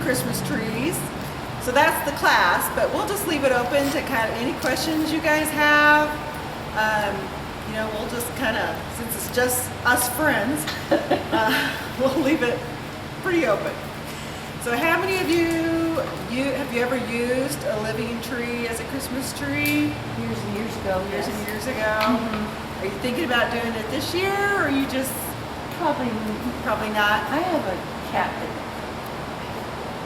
Christmas trees. So that's the class, but we'll just leave it open to kind of any questions you guys have. We'll just kind of, since it's just us friends, we'll leave it pretty open. So how many of you have you ever used a living tree as a Christmas tree? Years and years ago. Years yes. and years ago. Mm-hmm. Are you thinking about doing it this year, or are you just Probably not? I have a cat that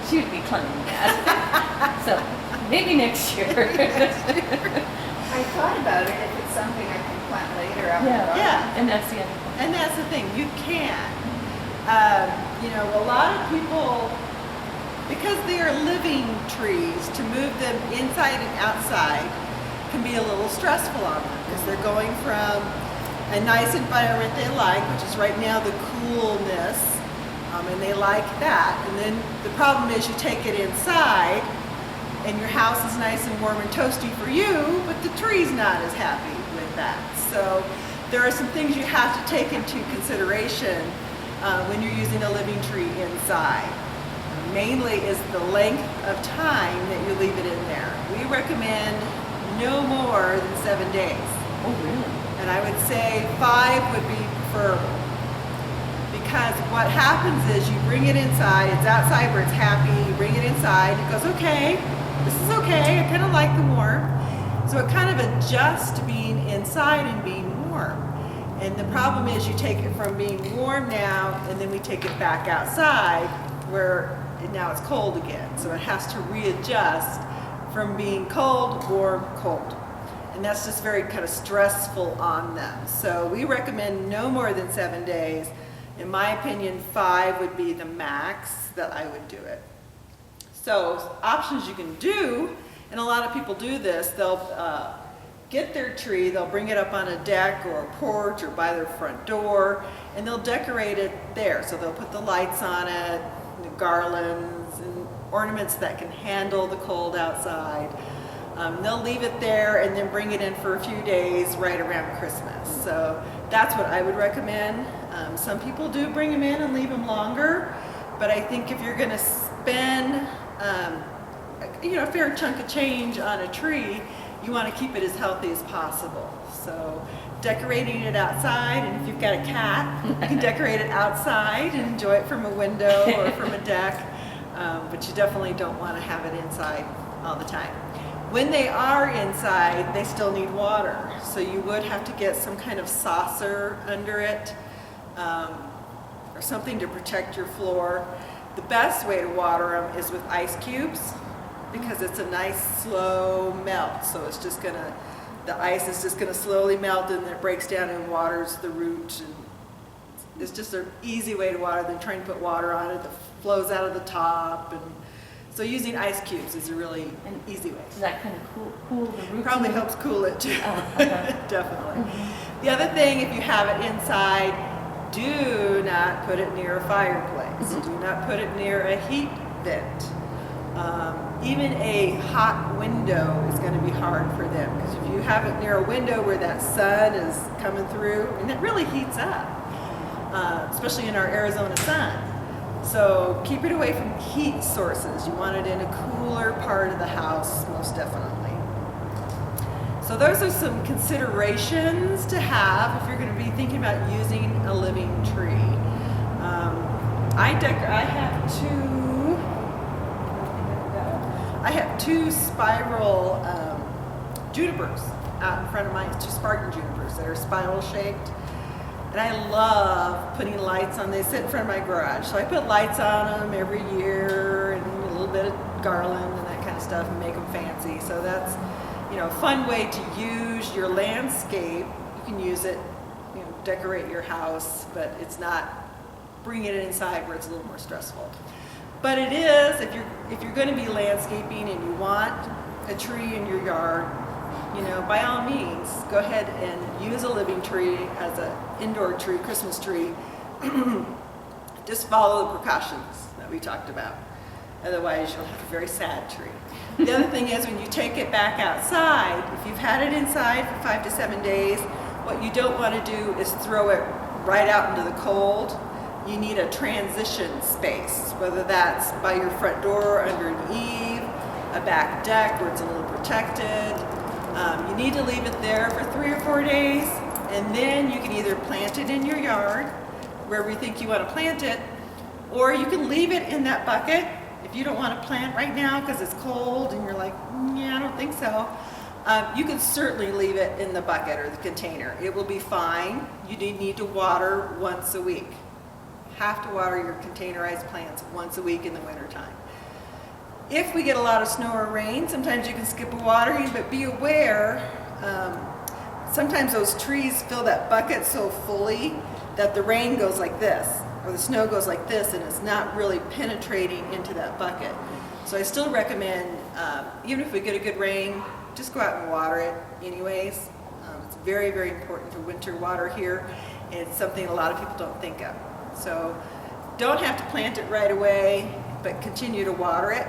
she would be claiming that. So maybe next year. I thought about it if it's something I can plant later out in the garden. Yeah. And that's the other thing. And that's the thing, you can. A lot of people, because they are living trees, to move them inside and outside can be a little stressful on them because they're going from a nice environment they like, which is right now the coolness, and they like that. And then the problem is you take it inside and your house is nice and warm and toasty for you, but the tree's not as happy with that. So there are some things you have to take into consideration when you're using a living tree inside. Mainly is the length of time that you leave it in there. We recommend no more than 7 days. Oh, really? And I would say 5 would be preferable. Because what happens is you bring it inside, it's outside where it's happy, you bring it inside, it goes, okay, this is okay, I kind of like the warmth. So it kind of adjusts to being inside and being warm. And the problem is you take it from being warm now, and then we take it back outside where now it's cold again. So it has to readjust from being cold, warm, cold. And that's just very kind of stressful on them. So we recommend no more than 7 days. In my opinion, 5 would be the max that I would do it. So options you can do, and a lot of people do this, they'll get their tree, they'll bring it up on a deck or a porch or by their front door, and they'll decorate it there. So they'll put the lights on it, the garlands, and ornaments that can handle the cold outside. They'll leave it there and then bring it in for a few days right around Christmas. So that's what I would recommend. Some people do bring them in and leave them longer, but I think if you're going to spend a fair chunk of change on a tree, you want to keep it as healthy as possible. So decorating it outside, and if you've got a cat, you can decorate it outside and enjoy it from a window or from a deck, but you definitely don't want to have it inside all the time. When they are inside, they still need water, so you would have to get some kind of saucer under it, or something to protect your floor. The best way to water them is with ice cubes, because it's a nice slow melt. So it's just gonna, the ice is just gonna slowly melt, and it breaks down and waters the root. And it's just an easy way to water than trying to put water on it that flows out of the top. And so using ice cubes is a really easy way. Does that kind of cool the roots? Probably helps cool it too. Okay. Definitely. Mm-hmm. The other thing, if you have it inside, do not put it near a fireplace. Mm-hmm. Do not put it near a heat vent. Even a hot window is going to be hard for them, because if you have it near a window where that sun is coming through, and it really heats up, especially in our Arizona sun. So keep it away from heat sources. You want it in a cooler part of the house, most definitely. So those are some considerations to have if you're going to be thinking about using a living tree. I have two spiral junipers out in front of mine, 2 Spartan junipers that are spiral shaped. And I love putting lights on. They sit in front of my garage. So I put lights on them every year, and a little bit of garland and that kind of stuff, and make them fancy. So that's, a fun way to use your landscape. You can use it, decorate your house, but it's not bringing it inside where it's a little more stressful. But it is, if you're going to be landscaping and you want a tree in your yard, by all means, go ahead and use a living tree as an indoor tree, Christmas tree. Just follow the precautions that we talked about. Otherwise, you'll have a very sad tree. The other thing is, when you take it back outside, if you've had it inside for 5 to 7 days, what you don't want to do is throw it right out into the cold. you need a transition space, whether that's by your front door under an eave, a back deck where it's a little protected. You need to leave it there for 3 or 4 days, and then you can either plant it in your yard, wherever you think you want to plant it, or you can leave it in that bucket if you don't want to plant right now because it's cold and you're like, yeah, I don't think so. You can certainly leave it in the bucket or the container. It will be fine. You do need to water once a week. Have to water your containerized plants once a week in the wintertime. If we get a lot of snow or rain, sometimes you can skip a watering, but be aware, sometimes those trees fill that bucket so fully that the rain goes like this, or the snow goes like this, and it's not really penetrating into that bucket. So I still recommend, even if we get a good rain, just go out and water it anyways. It's very, very important for winter water here, and it's something a lot of people don't think of. So don't have to plant it right away, but continue to water it.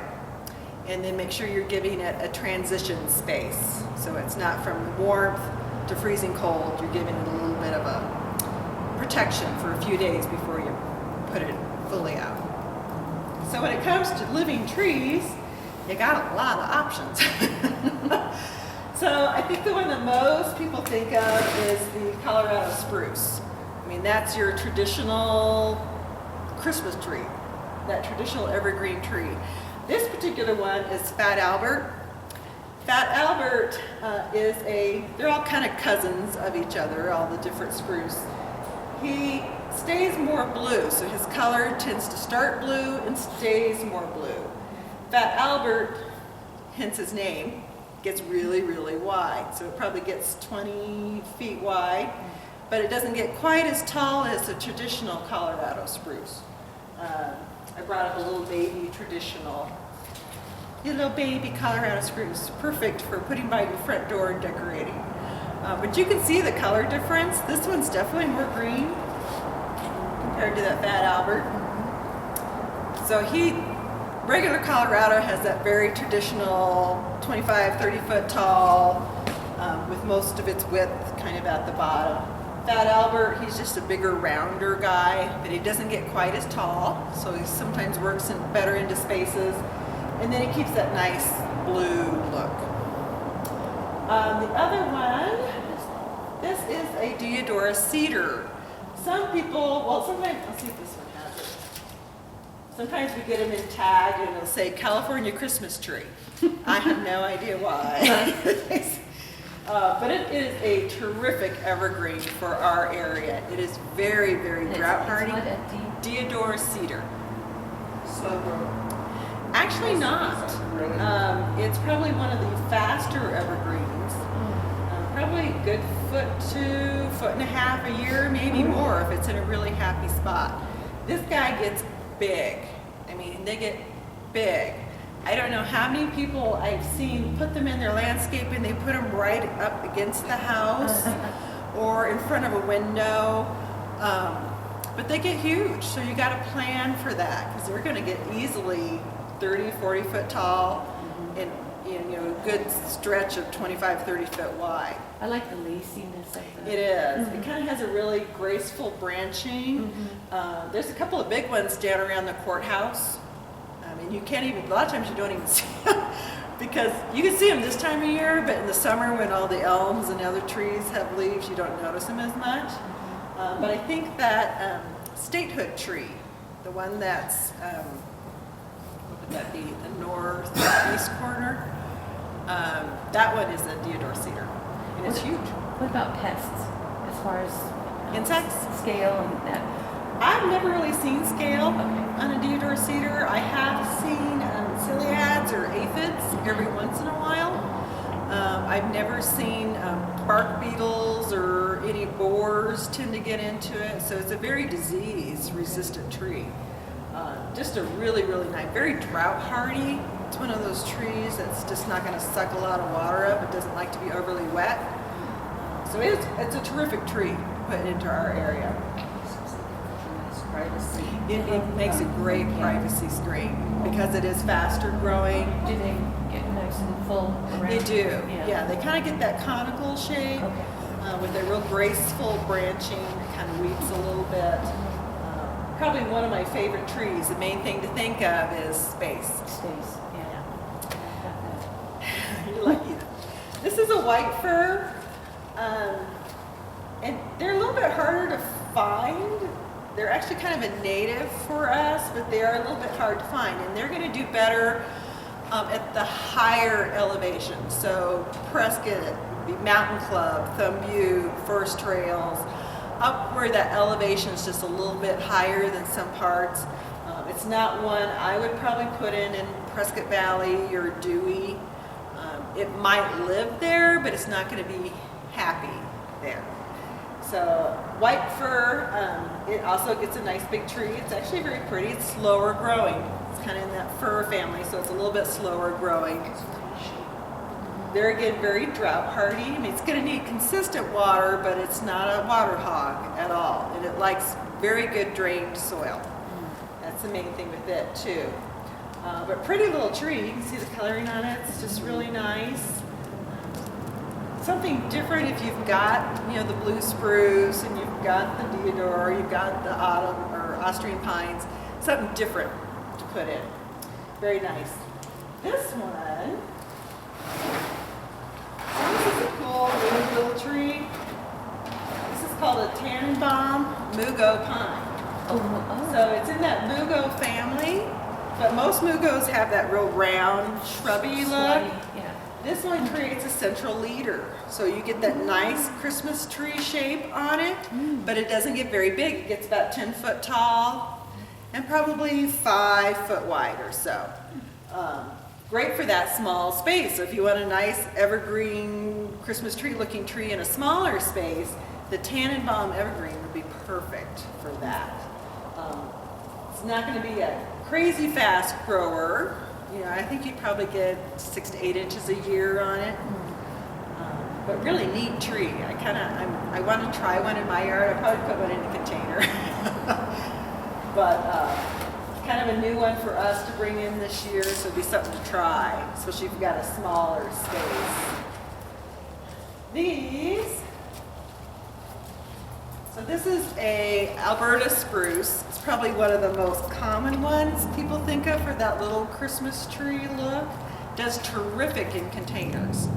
And then make sure you're giving it a transition space. So it's not from warmth to freezing cold. You're giving it a little bit of a protection for a few days before you put it fully out. So when it comes to living trees, you got a lot of options. So I think the one that most people think of is the Colorado spruce. I mean, that's your traditional Christmas tree, that traditional evergreen tree. This particular one is Fat Albert. Fat Albert they're all kind of cousins of each other, all the different spruce. He stays more blue, so his color tends to start blue and stays more blue. Fat Albert, hence his name, gets really, really wide. So it probably gets 20 feet wide, but it doesn't get quite as tall as a traditional Colorado spruce. I brought up a little baby little baby Colorado spruce, perfect for putting by your front door and decorating. But you can see the color difference. This one's definitely more green compared to that Fat Albert. So regular Colorado has that very traditional 25, 30 foot tall, with most of its width kind of at the bottom. Fat Albert, he's just a bigger, rounder guy, but he doesn't get quite as tall, so he sometimes works better into spaces, and then he keeps that nice blue look. The other one, this is a Diadora Cedar. Some people, well, sometimes, let's see if this one has it. Sometimes we get them in tag and it'll say California Christmas tree. I have no idea why. But it is a terrific evergreen for our area. It is very, very drought hardy. Diadora Cedar. Actually not. It's probably one of the faster evergreens. Probably a good foot and a half a year, maybe more if it's in a really happy spot. This guy gets big. I mean, they get big. I don't know how many people I've seen put them in their landscaping. They put them right up against the house or in front of a window. But they get huge, so you got to plan for that because they're going to get easily 30, 40 foot tall and a good stretch of 25, 30 foot wide. I like the laciness of it. It is. It kind of has a really graceful branching. There's a couple of big ones down around the courthouse. I mean, you can't even, a lot of times you don't even see them because you can see them this time of year, but in the summer when all the elms and other trees have leaves, you don't notice them as much. But I think that statehood tree, the one that's, what would that be, the northeast corner, that one is a Diadora Cedar, and it's huge. What about pests, as far as insects? Scale and that? I've never really seen scale on a Diadora Cedar. I have seen ciliads or aphids every once in a while. I've never seen bark beetles or any borers tend to get into it. So it's a very disease-resistant tree. Just a really, really nice, very drought hardy. It's one of those trees that's just not going to suck a lot of water up. It doesn't like to be overly wet. So it's a terrific tree put into our area. It makes a great privacy screen because it is faster growing. Do they get nice and full around? They do, yeah. They kind of get that conical shape with a real graceful branching. It kind of weeps a little bit. probably one of my favorite trees. The main thing to think of is space. Space, yeah. You're lucky. This is a white fir, and they're a little bit harder to find. They're actually kind of a native for us, but they are a little bit hard to find, and they're going to do better at the higher elevations. So Prescott, the Mountain Club, Thumb Butte, First Trails, up where that elevation is just a little bit higher than some parts. It's not one I would probably put in Prescott Valley or Dewey. It might live there, but it's not going to be happy there. So white fir, it also gets a nice big tree. It's actually very pretty. It's slower growing. It's kind of in that fir family, so it's a little bit slower growing. They're again very drought hardy. I mean, it's going to need consistent water, but it's not a water hog at all. And it likes very good drained soil. That's the main thing with it too. But pretty little tree. You can see the coloring on it. It's just really nice. Something different if you've got, the blue spruce and you've got the Diadora, you've got the autumn or Austrian pines. Something different to put in. Very nice. This one. This is a cool little tree. This is called a Tannenbaum Mugo pine. Oh. So it's in that Mugo family, but most Mugos have that real round, shrubby look. Yeah. This one creates a central leader. So you get that nice Christmas tree shape on it, but it doesn't get very big. It gets about 10 foot tall and probably 5 foot wide or so. Great for that small space. So if you want a nice evergreen Christmas tree looking tree in a smaller space, the Tannenbaum evergreen would be perfect for that. It's not going to be a crazy fast grower. I think you'd probably get 6 to 8 inches a year on it. But really neat tree. I want to try one in my yard. I'll probably put one in a container. But kind of a new one for us to bring in this year, so it'd be something to try, especially if you've got a smaller space. So this is a Albertus Bruce. It's probably one of the most common ones people think of for that little Christmas tree look. Does terrific in containers.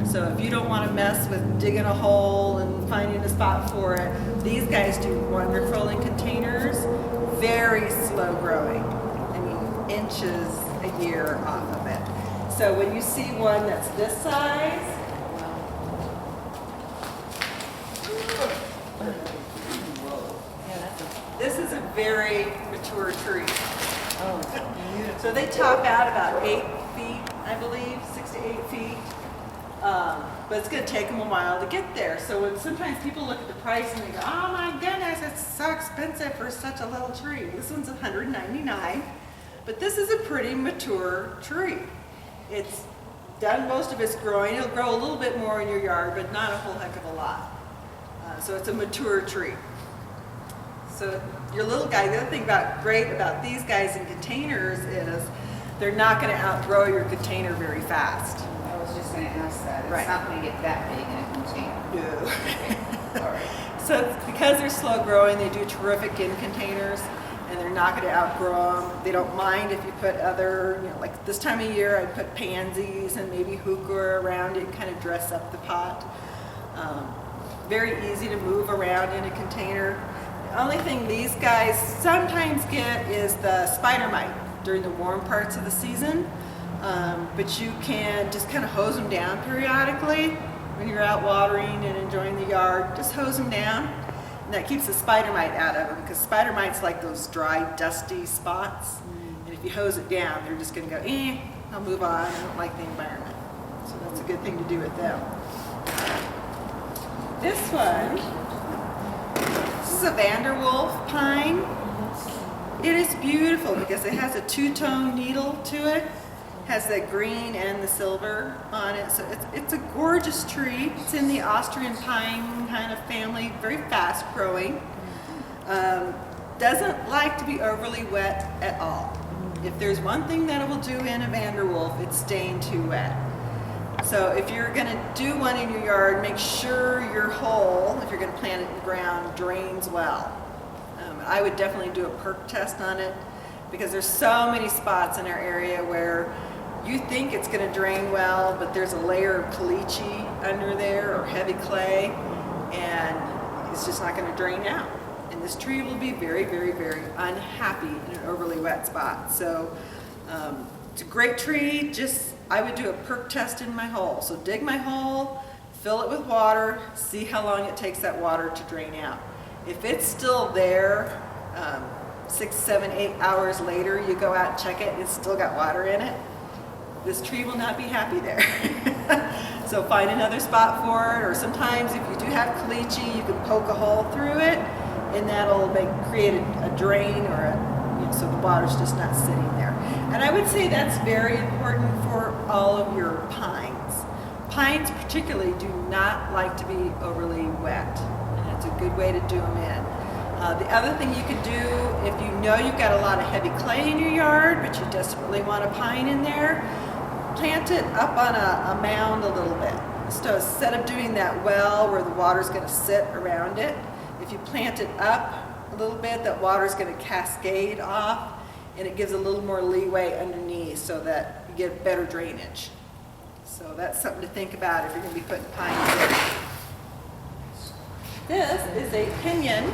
So if you don't want to mess with digging a hole and finding a spot for it, these guys do wonderful in containers. Very slow growing. I mean, inches a year off of it. So when you see one that's this size, this is a very mature tree. Oh, So they top out about 8 feet, I believe, 6 to 8 feet. But it's going to take them a while to get there. So when sometimes people look at the price and they go, oh my goodness, it's so expensive for such a little tree. This one's $199, but this is a pretty mature tree. It's done most of its growing. It'll grow a little bit more in your yard, but not a whole heck of a lot. So it's a mature tree. So your little guy, the other thing great about these guys in containers is they're not going to outgrow your container very fast. I was just going to ask that. It's Right. not going to get that big in a container. No. All right. So because they're slow growing, they do terrific in containers, and they're not going to outgrow them. They don't mind if you put other, like this time of year, I'd put pansies and maybe heuchera around it and kind of dress up the pot. Very easy to move around in a container. The only thing these guys sometimes get is the spider mite during the warm parts of the season. But you can just kind of hose them down periodically when you're out watering and enjoying the yard. Just hose them down, and that keeps the spider mite out of them, because spider mites like those dry, dusty spots. And if you hose it down, they're just going to go, I'll move on. I don't like the environment. So that's a good thing to do with them. This is a Vanderwolf pine. It is beautiful because it has a two-tone needle to it. Has the green and the silver on it. So it's a gorgeous tree. It's in the Austrian Pine kind of family, very fast growing. Doesn't like to be overly wet at all. If there's one thing that it will do in a Vanderwolf, it's staying too wet. So if you're going to do one in your yard, make sure your hole, if you're going to plant it in the ground, drains well. I would definitely do a perk test on it because there's so many spots in our area where you think it's going to drain well, but there's a layer of caliche under there or heavy clay, and it's just not going to drain out. And this tree will be very, very, very unhappy in an overly wet spot. So it's a great tree. Just, I would do a perk test in my hole. So dig my hole, fill it with water, see how long it takes that water to drain out. If it's still there 6, 7, 8 hours later, you go out and check it, it's still got water in it, this tree will not be happy there. So find another spot for it, or sometimes if you do have caliche, you can poke a hole through it, and that'll create a drain, or so the water's just not sitting there. And I would say that's very important for all of your pines. Pines particularly do not like to be overly wet, and it's a good way to do them in. The other thing you could do, if you know you've got a lot of heavy clay in your yard, but you desperately want a pine in there, plant it up on a mound a little bit. So instead of doing that well where the water's going to sit around it, if you plant it up a little bit, that water's going to cascade off, and it gives a little more leeway underneath so that you get better drainage. So that's something to think about if you're going to be putting pines in. This is a pinyon.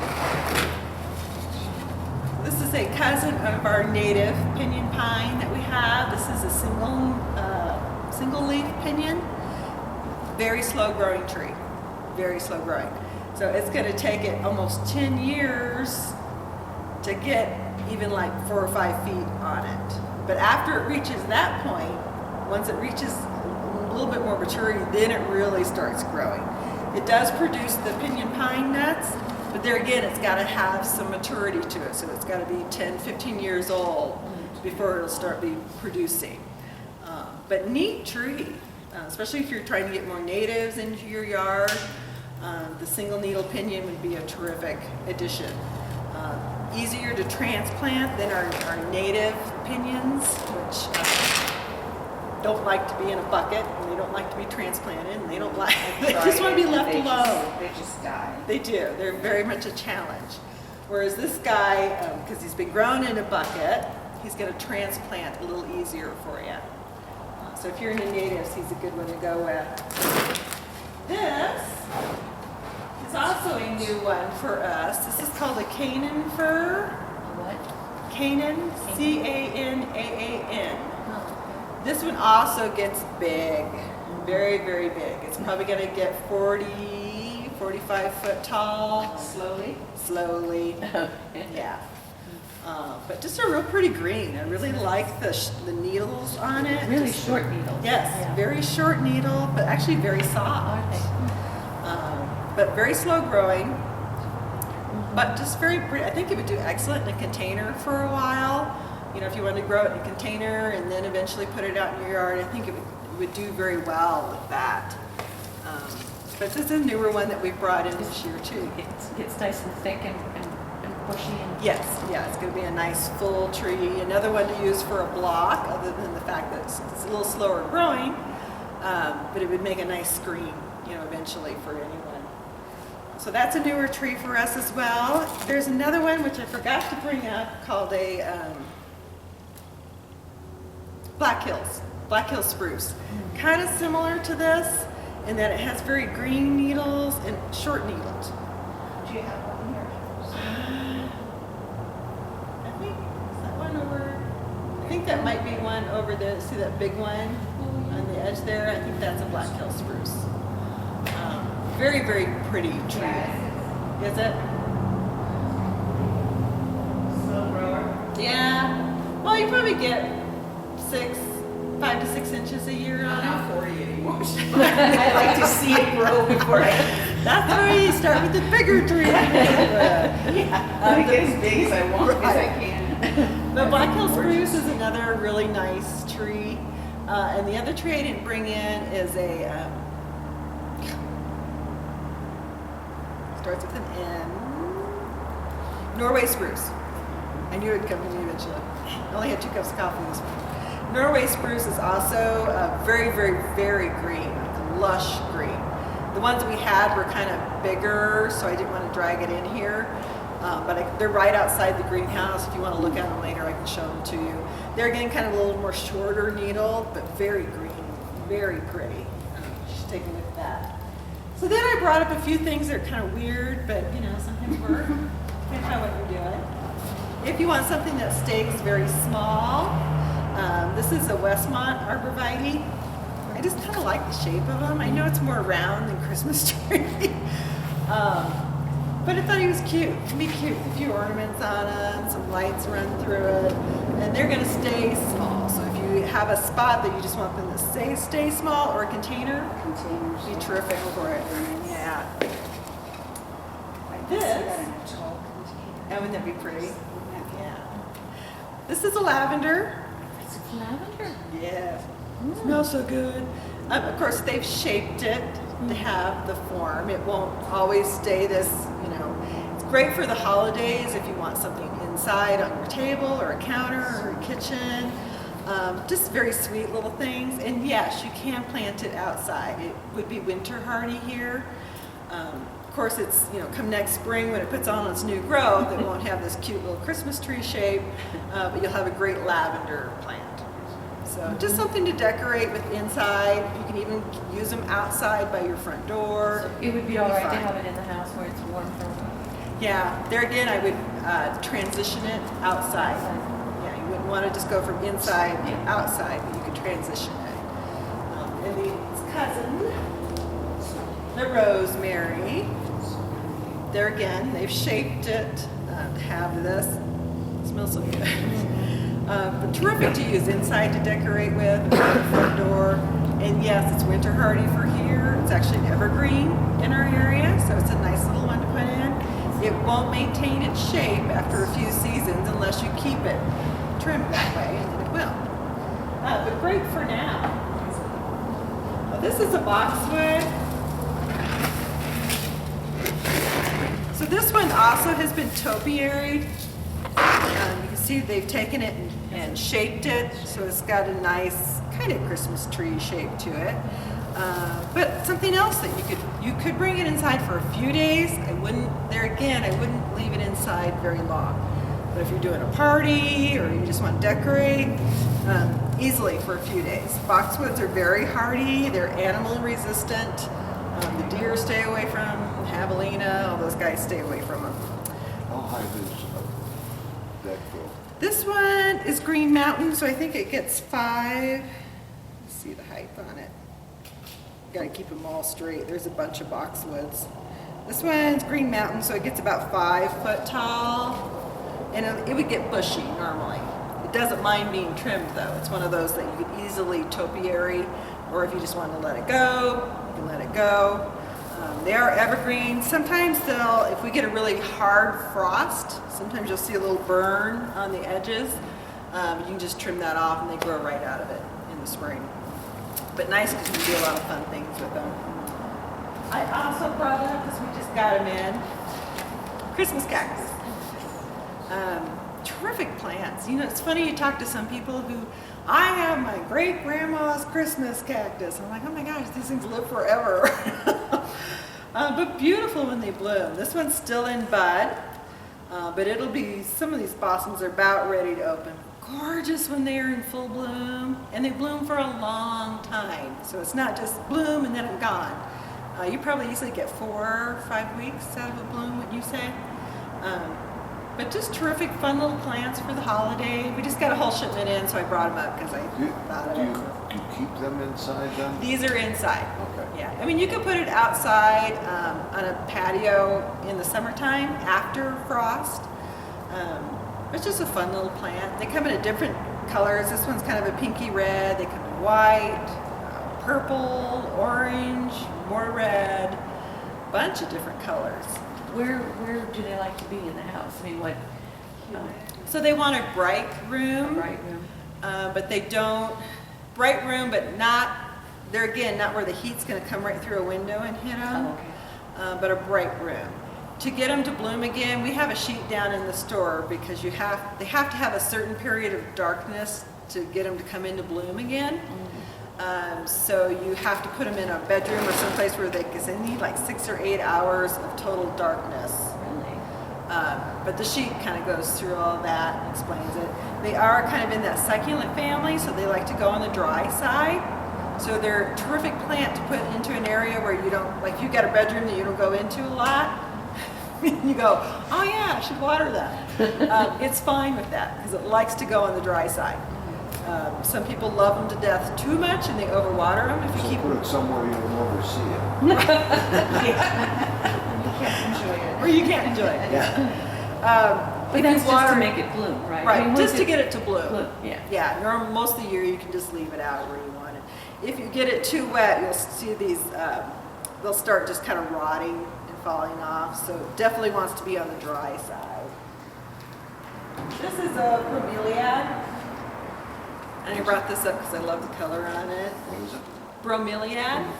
This is a cousin of our native pinyon pine that we have. This is a single leaf pinyon. Very slow growing tree. Very slow growing. So it's going to take it almost 10 years to get even like 4 or 5 feet on it. But after it reaches that point, once it reaches a little bit more maturity, then it really starts growing. It does produce the pinyon pine nuts, but there again, it's got to have some maturity to it. So it's got to be 10, 15 years old before it'll start producing. But neat tree, especially if you're trying to get more natives into your yard. The single needle pinyon would be a terrific addition. Easier to transplant than our native pinions, which don't like to be in a bucket, and they don't like to be transplanted, and they don't like, they just want to be left alone. They just die. They do. They're very much a challenge. Whereas this guy, because he's been grown in a bucket, he's going to transplant a little easier for you. So if you're into natives, he's a good one to go with. This is also a new one for us. This is called a Canaan Fir. What? Canaan, C-A-N-A-A-N. Oh, This one also gets big, very, very big. It's probably going to get 40, 45 foot tall. Slowly? Slowly, okay. yeah. But just a real pretty green. I really like the needles on it. Really Just- short needles. Yes, Yeah. very short needle, but actually very soft. But very slow growing, but just very pretty. I think it would do excellent in a container for a while. You know, if you wanted to grow it in a container and then eventually put it out in your yard, I think it would do very well with that. But this is a newer one that we brought in this year too. It gets nice and thick and bushy. And Yes, yeah, it's going to be a nice full tree. Another one to use for a block, other than the fact that it's a little slower growing, but it would make a nice screen, eventually for anyone. So that's a newer tree for us as well. There's another one which I forgot to bring up called a Black Hills Spruce. Kind of similar to this in that it has very green needles and short needles. Do you have one here? I think, is that one over? I think that might be one over the, see that big one on the edge there? I think that's a Black Hill Spruce. Very, very pretty tree. Yeah. Is it? Slow grower? Yeah. Well, you probably get 5 to 6 inches a year I'm on it. not 40 anymore. I like to see it grow before I... That's where you start with the bigger tree. Yeah, I get as big as I want, as I can. The Black Hill Spruce is another really nice tree. And the other tree I didn't bring in is a, starts with an N. Norway Spruce. I knew it would come to me eventually. I only had 2 cups of coffee this morning. Norway Spruce is also very, very, very green, like lush green. The ones we had were kind of bigger, so I didn't want to drag it in here. But they're right outside the greenhouse. If you want to look at them later, I can show them to you. They're again kind of a little more shorter needle, but very green, very pretty. Just take a look at that. So then I brought up a few things that are kind of weird, but you know, sometimes work. Depends on what you're doing. If you want something that stays very small, this is a Westmont arborvitae. I just kind of like the shape of them. I know it's more round than Christmas tree. But I thought he was cute. It can be cute. A few ornaments on it, some lights run through it, and they're going to stay small. So if you have a spot that you just want them to stay small, or a container, Containers. be terrific for it. Yeah. Like this. And wouldn't that be pretty? Yeah. This is a lavender. It's lavender. Yeah. Smells so good. Of course, they've shaped it to have the form. It won't always stay this, you know. It's great for the holidays if you want something inside on your table or a counter or a kitchen. Just very sweet little things. And yes, you can plant it outside. It would be winter hardy here. Of course, it's, you know, come next spring when it puts on its new growth, it won't have this cute little Christmas tree shape, but you'll have a great lavender plant. So just something to decorate with inside. You can even use them outside by your front door. It would be It'll all right to fine. have it in the house where it's warm for Yeah, there again, I would transition it outside. Yeah, you wouldn't want to just go from inside to outside, but you could transition it. And the cousin, the rosemary. There again, they've shaped it to have this. It smells so good. But terrific to use inside to decorate with, or the front door. And yes, it's winter hardy for here. It's actually an evergreen in our area, so it's a nice little one to put in. It won't maintain its shape after a few seasons unless you keep it trimmed that way, and then it will. But great for now. Well, this is a boxwood. So this one also has been topiaried. You can see they've taken it and shaped it, so it's got a nice kind of Christmas tree shape to it. But something else that you could bring it inside for a few days. I wouldn't leave it inside very long. But if you're doing a party or you just want to decorate, easily for a few days. Boxwoods are very hardy. They're animal resistant. The deer stay away from them, javelina, all those guys stay away from them. How high does that go? This one is Green Mountain, so I think it gets 5. Let's see the height on it. Got to keep them all straight. There's a bunch of boxwoods. This one's Green Mountain, so it gets about 5 foot tall, and it would get bushy normally. It doesn't mind being trimmed though. It's one of those that you could easily topiary, or if you just want to let it go, you can let it go. They are evergreens. Sometimes if we get a really hard frost, sometimes you'll see a little burn on the edges. You can just trim that off and they grow right out of it in the spring. But nice because you can do a lot of fun things with them. I also brought up, because we just got them in, Christmas cactus. Terrific plants. You know, it's funny, you talk to some people who, I have my great grandma's Christmas cactus. I'm like, oh my gosh, these things live forever. But beautiful when they bloom. This one's still in bud, but it'll be, some of these blossoms are about ready to open. Gorgeous when they are in full bloom, and they bloom for a long time. So it's not just bloom and then I'm gone. You probably easily get 4 or 5 weeks out of a bloom, would you say? But just terrific, fun little plants for the holiday. We just got a whole shipment in, so I brought them up because I thought of it. Do you keep them inside then? These are inside. Okay. Yeah, I mean, you could put it outside on a patio in the summertime after frost. It's just a fun little plant. They come in different colors. This one's kind of a pinky red. They come in white, purple, orange, more red, bunch of different colors. Where do they like to be in the house? I mean, what? So they want a bright room. Bright room. But they don't, bright room, but not, they're again, not where the heat's going to come right through a window and hit them, Oh, okay. but a bright room. To get them to bloom again, we have a sheet down in the store because they have to have a certain period of darkness to get them to come into bloom again. So you have to put them in a bedroom or someplace where they need like 6 or 8 hours of total darkness. Really? But the sheet kind of goes through all that and explains it. They are kind of in that succulent family, so they like to go on the dry side. So they're a terrific plant to put into an area where you don't, like if you've got a bedroom that you don't go into a lot, you go, oh yeah, I should water that. It's fine with that because it likes to go on the dry side. Some people love them to death too much and they overwater them. If you So keep put it somewhere you will never see it. You can't enjoy it. or you can't enjoy it. But If that's you just to water- make it bloom, right? I Right, mean, just once to get it to bloom. bloom, yeah. Yeah, most of the year you can just leave it out where you want it. If you get it too wet, you'll see these, they'll start just kind of rotting and falling off. So it definitely wants to be on the dry side. This is a bromeliad. And I brought this up because I love the color on it. What is it? Bromeliad.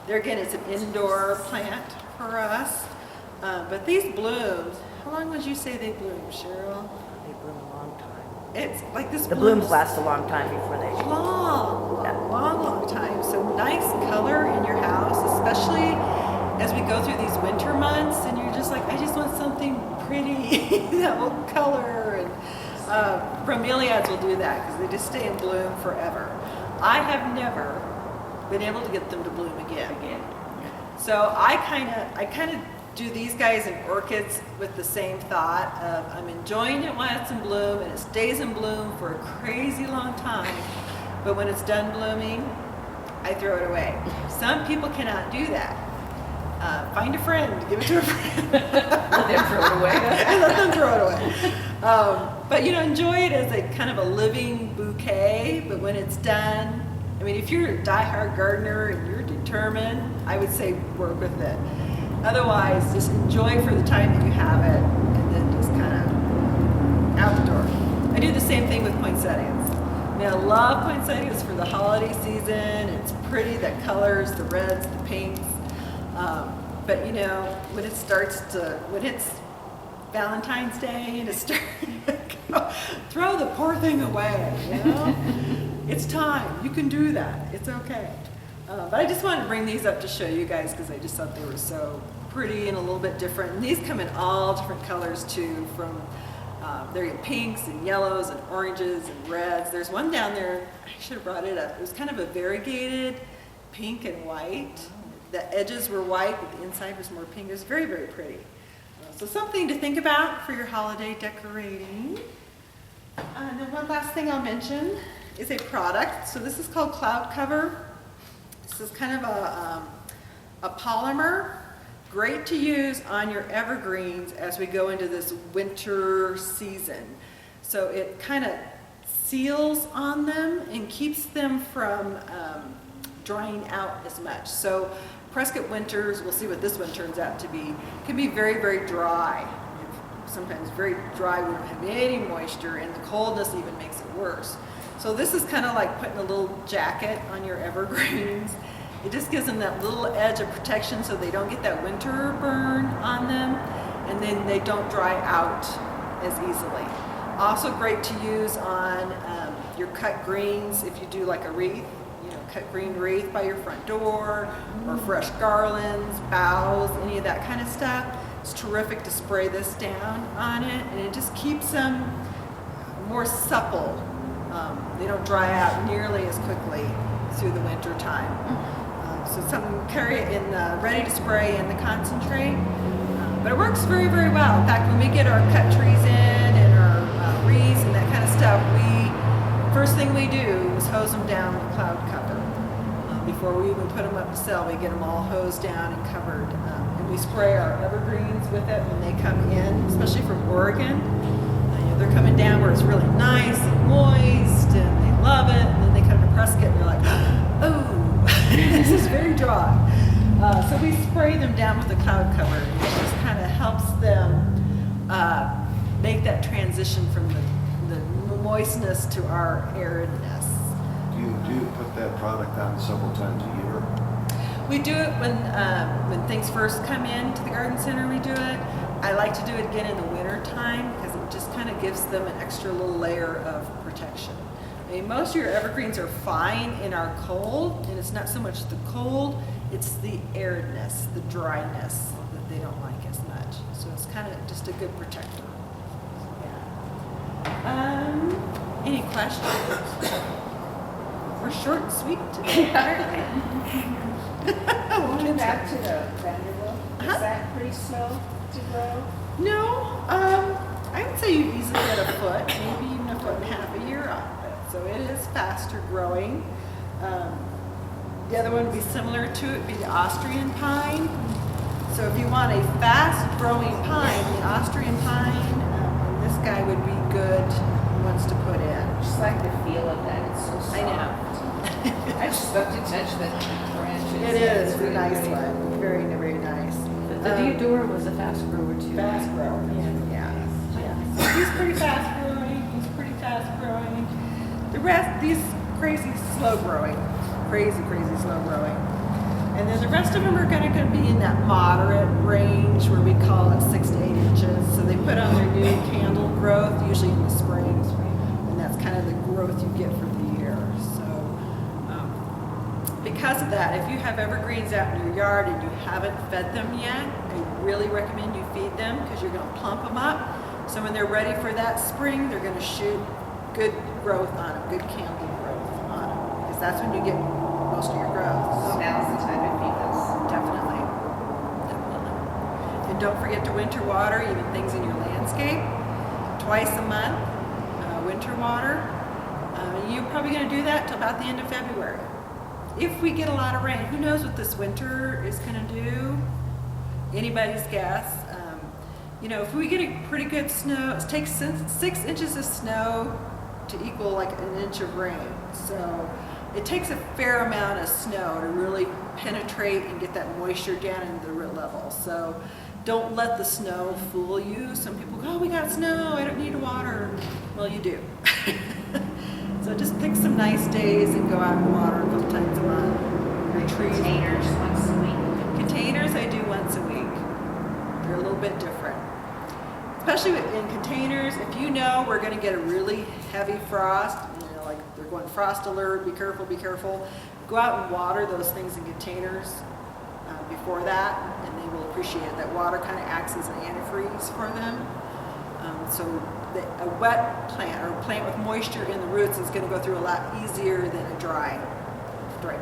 There again, it's an indoor plant for us. But these blooms, how long would you say they bloom, Cheryl? They bloom a long time. It's like this The blooms blooms last a long time before they. long time. So nice color in your house, especially as we go through these winter months and you're just like, I just want something pretty that will color. And bromeliads will do that because they just stay in bloom forever. I have never been able to get them to bloom again. So I kind of do these guys in orchids with the same thought of I'm enjoying it while it's in bloom and it stays in bloom for a crazy long time, but when it's done blooming, I throw it away. Some people cannot do that. Find a friend, give it to a friend. Let them throw it away. Let them throw it away. But enjoy it as a kind of a living bouquet, but when it's done, I mean, if you're a die-hard gardener and you're determined, I would say work with it. Otherwise, just enjoy it for the time that you have it, and then just kind of out the door. I do the same thing with poinsettias. I mean, I love poinsettias for the holiday season. It's pretty, that colors, the reds, the pinks. But when it starts to, when it's Valentine's Day and it's starting to go, throw the poor thing away, It's time. You can do that. It's okay. But I just wanted to bring these up to show you guys because I just thought they were so pretty and a little bit different. And these come in all different colors too, from they're in pinks and yellows and oranges and reds. There's one down there, I should have brought it up. It was kind of a variegated pink and white. The edges were white, but the inside was more pink. It was very, very pretty. So something to think about for your holiday decorating. And then one last thing I'll mention is a product. So this is called Cloud Cover. This is kind of a polymer, great to use on your evergreens as we go into this winter season. So it kind of seals on them and keeps them from drying out as much. So Prescott winters, we'll see what this one turns out to be, can be very, very dry. Sometimes very dry, we don't have any moisture, and the coldness even makes it worse. So this is kind of like putting a little jacket on your evergreens. It just gives them that little edge of protection so they don't get that winter burn on them, and then they don't dry out as easily. Also great to use on your cut greens if you do like a wreath, cut green wreath by your front door, or fresh garlands, boughs, any of that kind of stuff. It's terrific to spray this down on it, and it just keeps them more supple. They don't dry out nearly as quickly through the winter time. So carry it in ready to spray in the concentrate. But it works very, very well. In fact, when we get our cut trees in and our wreaths and that kind of stuff, first thing we do is hose them down with Cloud Cover. Before we even put them up to sell, we get them all hosed down and covered. And we spray our evergreens with it when they come in, especially from Oregon. They're coming down where it's really nice and moist and they love it. And then they come to Prescott and they're like, oh, this is very dry. So we spray them down with the Cloud Cover. And it just kind of helps them make that transition from the moistness to our aridness. Do you put that product on several times a year? We do it when things first come into the garden center. We do it. I like to do it again in the winter time because it just kind of gives them an extra little layer of protection. I mean, most of your evergreens are fine in our cold, and it's not so much the cold, it's the aridness, the dryness that they don't like as much. So it's kind of just a good protector. Yeah. Any questions? We're short and sweet today, apparently. Going back to the Vanderbilt, Uh-huh. is that pretty slow to grow? No, I would say you easily get a foot, maybe even a foot and a half a year out of it. So it is faster growing. The other one would be similar to it, would be the Austrian Pine. So if you want a fast growing pine, the Austrian Pine, and this guy would be good ones to put in. I just like the feel of that, it's so soft. I know. I just love to touch the branches. It is It's a really nice pretty. one, very, very nice. The Diadora was a fast grower too. Fast growing, yeah. So he's pretty fast growing, he's pretty fast growing. The rest, these crazy slow growing, crazy slow growing. And then the rest of them are gonna be in that moderate range where we call it 6 to 8 inches. So they put on their new candle growth, usually in the spring. And that's kind of the growth you get for the year. So because of that, if you have evergreens out in your yard and you haven't fed them yet, I really recommend you feed them because you're gonna plump them up. So when they're ready for that spring, they're gonna shoot good growth on them, good candle growth on them. Because that's when you get most of your growth. So now's the time to feed those. Definitely. And don't forget to winter water, even things in your landscape, twice a month, winter water. You're probably going to do that till about the end of February. If we get a lot of rain, who knows what this winter is going to do? Anybody's guess. If we get a pretty good snow, it takes 6 inches of snow to equal like an inch of rain. So it takes a fair amount of snow to really penetrate and get that moisture down into the root level. So don't let the snow fool you. Some people go, oh, we got snow, I don't need to water. Well, you do. So just pick some nice days and go out and water a couple times a month. Like Trees. containers once a week. Containers I do once a week. They're a little bit different. Especially in containers, if you know we're going to get a really heavy frost, like they're going frost alert, be careful, go out and water those things in containers before that, and they will appreciate it. That water kind of acts as an antifreeze for them. So a wet plant or a plant with moisture in the roots is going to go through a lot easier than a dry plant.